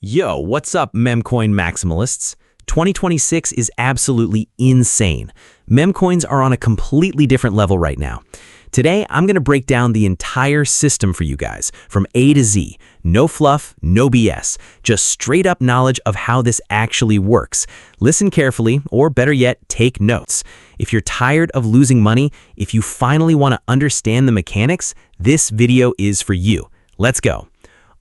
Yo, what's up, Memecoin maximalists? 2026 is absolutely insane. Memecoins are on a completely different level right now. Today, I'm going to break down the entire system for you guys, from A to Z. No fluff, no BS, just straight up knowledge of how this actually works. Listen carefully, or better yet, take notes. If you're tired of losing money, if you finally want to understand the mechanics, this video is for you. Let's go.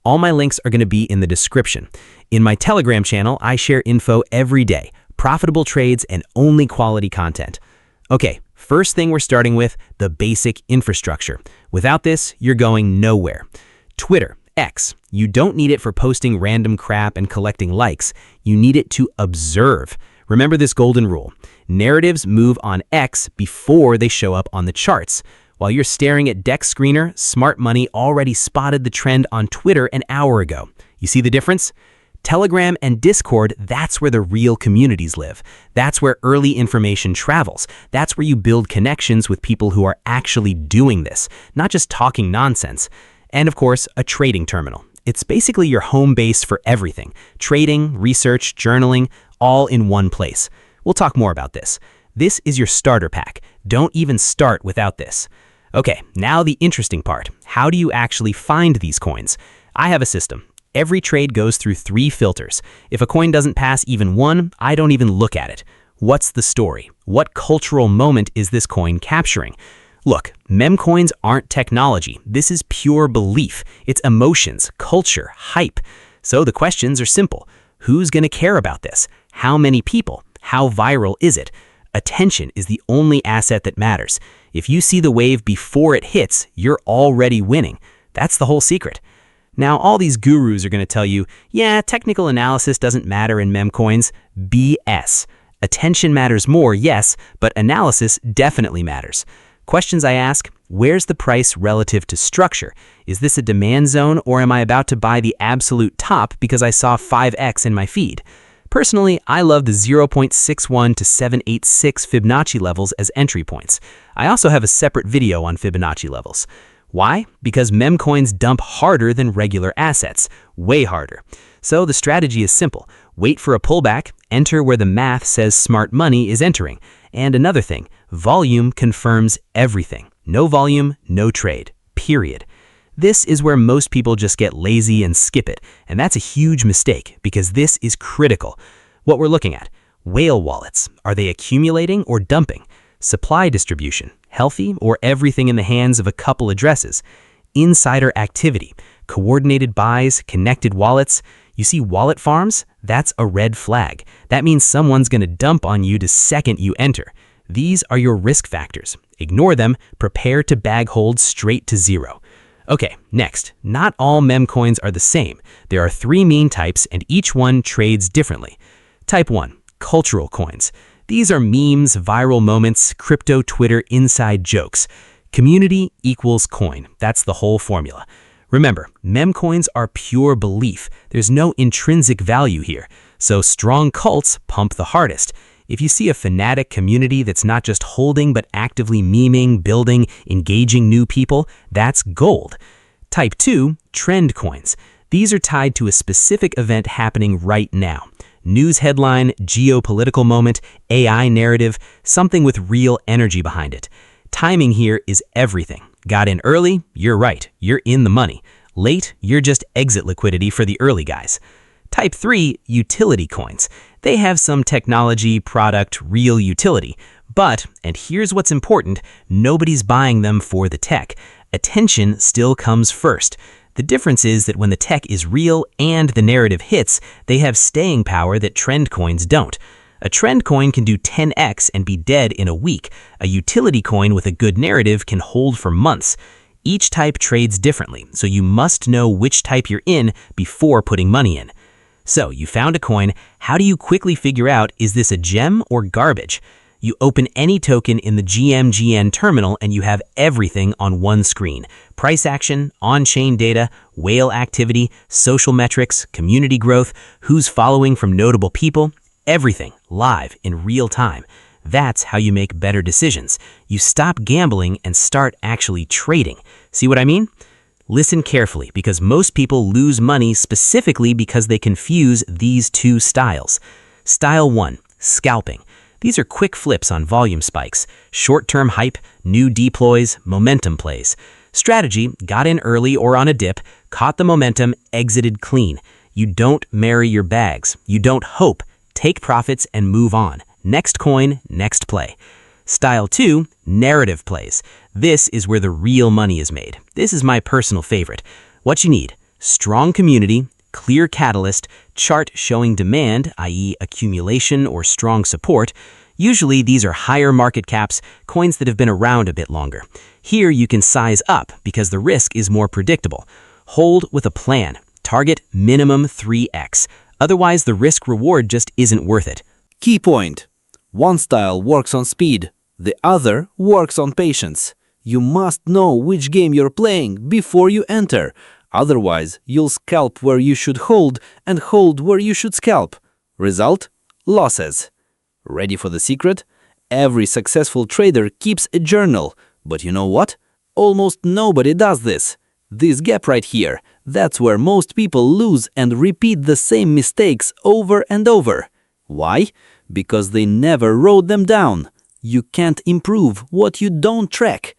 All my links are going to be in the description. In my Telegram channel, I share info every day, profitable trades, and only quality content. Okay, first thing we're starting with, the basic infrastructure. Without this, you're going nowhere. Twitter, X. You don't need it for posting random crap and collecting likes. You need it to observe. Remember this golden rule. Narratives move on X before they show up on the charts. While you're staring at Dex Screener, smart money already spotted the trend on Twitter an hour ago. You see the difference? Telegram and Discord, that's where the real communities live. That's where early information travels. That's where you build connections with people who are actually doing this, not just talking nonsense. And of course, a trading terminal. It's basically your home base for everything. Trading, research, journaling, all in one place. We'll talk more about this. This is your starter pack. Don't even start without this. Okay, now the interesting part. How do you actually find these coins? I have a system. Every trade goes through 3 filters. If a coin doesn't pass even one, I don't even look at it. What's the story? What cultural moment is this coin capturing? Look, Memecoins aren't technology. This is pure belief. It's emotions, culture, hype. So the questions are simple. Who's going to care about this? How many people? How viral is it? Attention is the only asset that matters. If you see the wave before it hits, you're already winning. That's the whole secret. Now, all these gurus are going to tell you, yeah, technical analysis doesn't matter in Memecoins. BS. Attention matters more, yes, but analysis definitely matters. Questions I ask, where's the price relative to structure? Is this a demand zone, or am I about to buy the absolute top because I saw 5x in my feed? Personally, I love the 0.61 to 786 Fibonacci levels as entry points. I also have a separate video on Fibonacci levels. Why? Because Memecoins dump harder than regular assets, way harder. So the strategy is simple. Wait for a pullback, enter where the math says smart money is entering. And another thing, volume confirms everything. No volume, no trade, period. This is where most people just get lazy and skip it, and that's a huge mistake because this is critical. What we're looking at, whale wallets, are they accumulating or dumping? Supply distribution, healthy or everything in the hands of a couple addresses? Insider activity, coordinated buys, connected wallets. You see wallet farms? That's a red flag. That means someone's going to dump on you the second you enter. These are your risk factors. Ignore them, prepare to bag hold straight to zero. Okay, next, not all Memecoins are the same. There are 3 main types and each one trades differently. Type 1, cultural coins. These are memes, viral moments, crypto Twitter inside jokes. Community equals coin. That's the whole formula. Remember, Memecoins are pure belief. There's no intrinsic value here. So strong cults pump the hardest. If you see a fanatic community that's not just holding but actively memeing, building, engaging new people, that's gold. Type 2, trend coins. These are tied to a specific event happening right now. News headline, geopolitical moment, AI narrative, something with real energy behind it. Timing here is everything. Got in early? You're right. You're in the money. Late? You're just exit liquidity for the early guys. Type 3, utility coins. They have some technology, product, real utility. But, and here's what's important, nobody's buying them for the tech. Attention still comes first. The difference is that when the tech is real and the narrative hits, they have staying power that trend coins don't. A trend coin can do 10x and be dead in a week. A utility coin with a good narrative can hold for months. Each type trades differently, so you must know which type you're in before putting money in. So, you found a coin. How do you quickly figure out, is this a gem or garbage? You open any token in the gmgn terminal and you have everything on one screen. Price action, on-chain data, whale activity, social metrics, community growth, who's following from notable people, everything live in real time. That's how you make better decisions. You stop gambling and start actually trading. See what I mean? Listen carefully because most people lose money specifically because they confuse these two styles. Style 1, scalping. These are quick flips on volume spikes, short-term hype, new deploys, momentum plays. Strategy, got in early or on a dip, caught the momentum, exited clean. You don't marry your bags. You don't hope. Take profits and move on. Next coin, next play. Style 2, narrative plays. This is where the real money is made. This is my personal favorite. What you need: strong community, clear catalyst, chart showing demand, i.e. accumulation or strong support. Usually these are higher market caps, coins that have been around a bit longer. Here you can size up because the risk is more predictable. Hold with a plan. Target minimum 3x. Otherwise the risk reward just isn't worth it. Key point: one style works on speed, the other works on patience. You must know which game you're playing before you enter. Otherwise, you'll scalp where you should hold and hold where you should scalp. Result? Losses. Ready for the secret? Every successful trader keeps a journal. But you know what? Almost nobody does this. This gap right here, that's where most people lose and repeat the same mistakes over and over. Why? Because they never wrote them down. You can't improve what you don't track.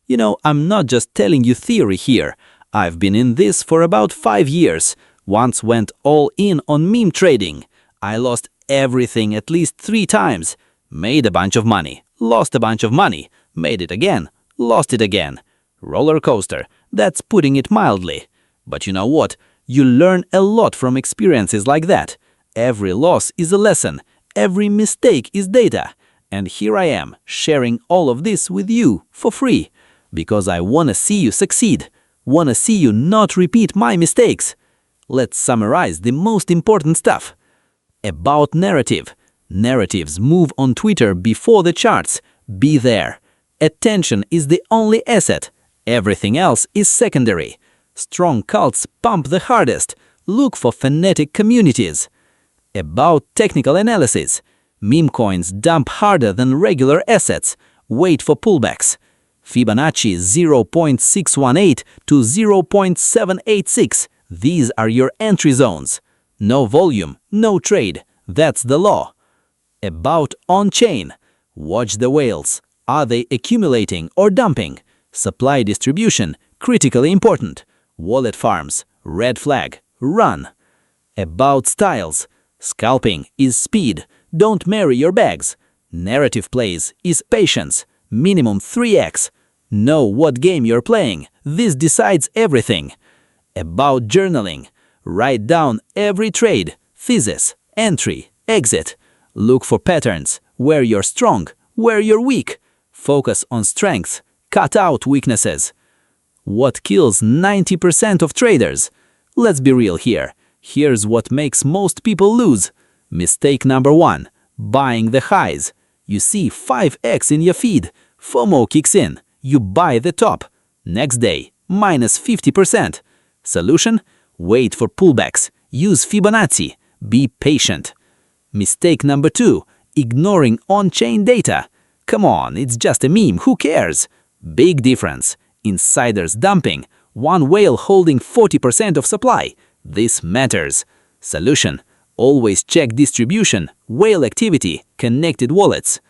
You know, I'm not just telling you theory here. I've been in this for about 5 years. Once went all in on meme trading. I lost everything at least 3 times. Made a bunch of money, lost a bunch of money, made it again, lost it again. Roller coaster, that's putting it mildly. But you know what? You learn a lot from experiences like that. Every loss is a lesson. Every mistake is data. And here I am, sharing all of this with you for free. Because I want to see you succeed. Want to see you not repeat my mistakes. Let's summarize the most important stuff. About narrative. Narratives move on Twitter before the charts. Be there. Attention is the only asset. Everything else is secondary. Strong cults pump the hardest. Look for fanatic communities. About technical analysis. Memecoins dump harder than regular assets. Wait for pullbacks. Fibonacci 0.618 to 0.786. These are your entry zones. No volume, no trade. That's the law. About on-chain. Watch the whales. Are they accumulating or dumping? Supply distribution, critically important. Wallet farms, red flag, run. About styles. Scalping is speed. Don't marry your bags. Narrative plays is patience. Minimum 3x. Know what game you're playing. This decides everything. About journaling. Write down every trade, thesis, entry, exit. Look for patterns, where you're strong, where you're weak. Focus on strengths. Cut out weaknesses. What kills 90% of traders? Let's be real here. Here's what makes most people lose. Mistake number 1. Buying the highs. You see 5x in your feed. FOMO kicks in. You buy the top. Next day, minus 50%. Solution? Wait for pullbacks. Use Fibonacci. Be patient. Mistake number 2. Ignoring on-chain data. Come on, it's just a meme. Who cares? Big difference. Insiders dumping. One whale holding 40% of supply. This matters. Solution: always check distribution, whale activity, connected wallets.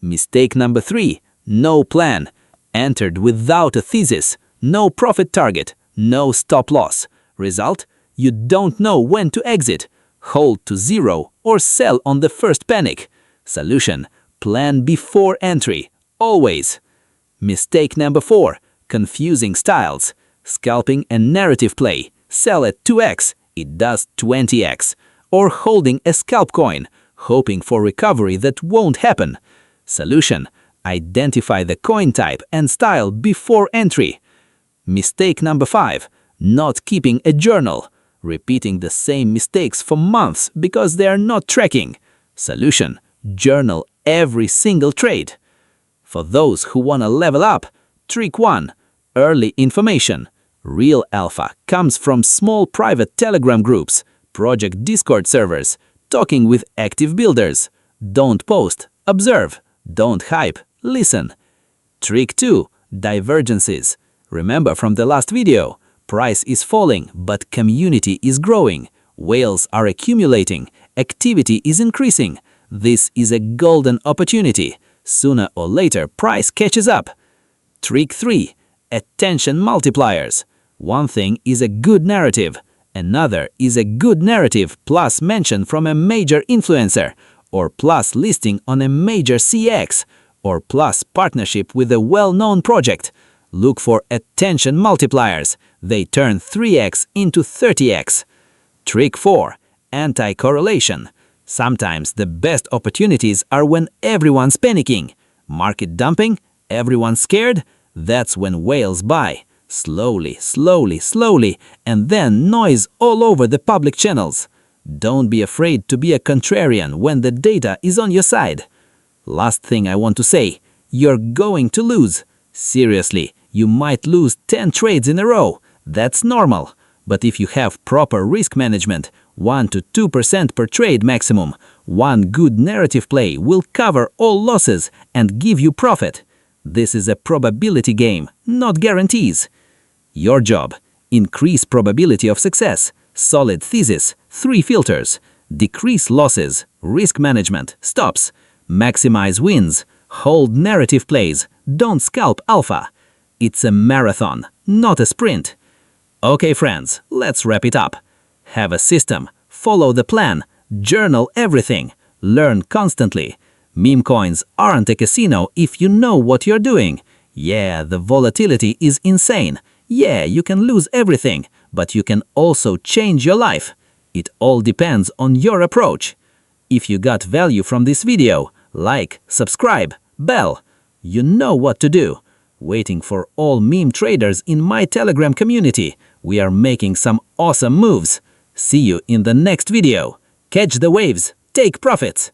Mistake number 3. No plan. Entered without a thesis. No profit target. No stop loss. Result: you don't know when to exit. Hold to zero or sell on the first panic. Solution: plan before entry. Always. Mistake number 4. Confusing styles. Scalping and narrative play. Sell at 2x, it does 20x. Or holding a scalp coin, hoping for recovery that won't happen. Solution: identify the coin type and style before entry. Mistake number 5. Not keeping a journal. Repeating the same mistakes for months because they are not tracking. Solution: journal every single trade. For those who want to level up, trick 1. Early information. Real alpha comes from small private Telegram groups, project Discord servers, talking with active builders. Don't post, observe. Don't hype, listen. Trick 2. Divergences. Remember from the last video, Price is falling, but community is growing. Whales are accumulating. Activity is increasing. This is a golden opportunity. Sooner or later, price catches up. Trick 3. Attention multipliers. One thing is a good narrative. Another is a good narrative plus mention from a major influencer, or plus listing on a major CX, or plus partnership with a well-known project. Look for attention multipliers. They turn 3x into 30x. Trick 4. Anti-correlation. Sometimes the best opportunities are when everyone's panicking. Market dumping? Everyone's scared? That's when whales buy. Slowly, slowly, slowly, and then noise all over the public channels. Don't be afraid to be a contrarian when the data is on your side. Last thing I want to say, you're going to lose. Seriously, you might lose 10 trades in a row. That's normal. But if you have proper risk management, 1 to 2% per trade maximum, one good narrative play will cover all losses and give you profit. This is a probability game, not guarantees. Your job: increase probability of success, solid thesis, 3 filters, decrease losses, risk management, stops, maximize wins, hold narrative plays, don't scalp alpha. It's a marathon, not a sprint. Okay friends, let's wrap it up. Have a system, follow the plan, journal everything, learn constantly. Memecoins aren't a casino if you know what you're doing. Yeah, the volatility is insane. Yeah, you can lose everything, but you can also change your life. It all depends on your approach. If you got value from this video, like, subscribe, bell. You know what to do. Waiting for all meme traders in my Telegram community. We are making some awesome moves. See you in the next video. Catch the waves, take profits.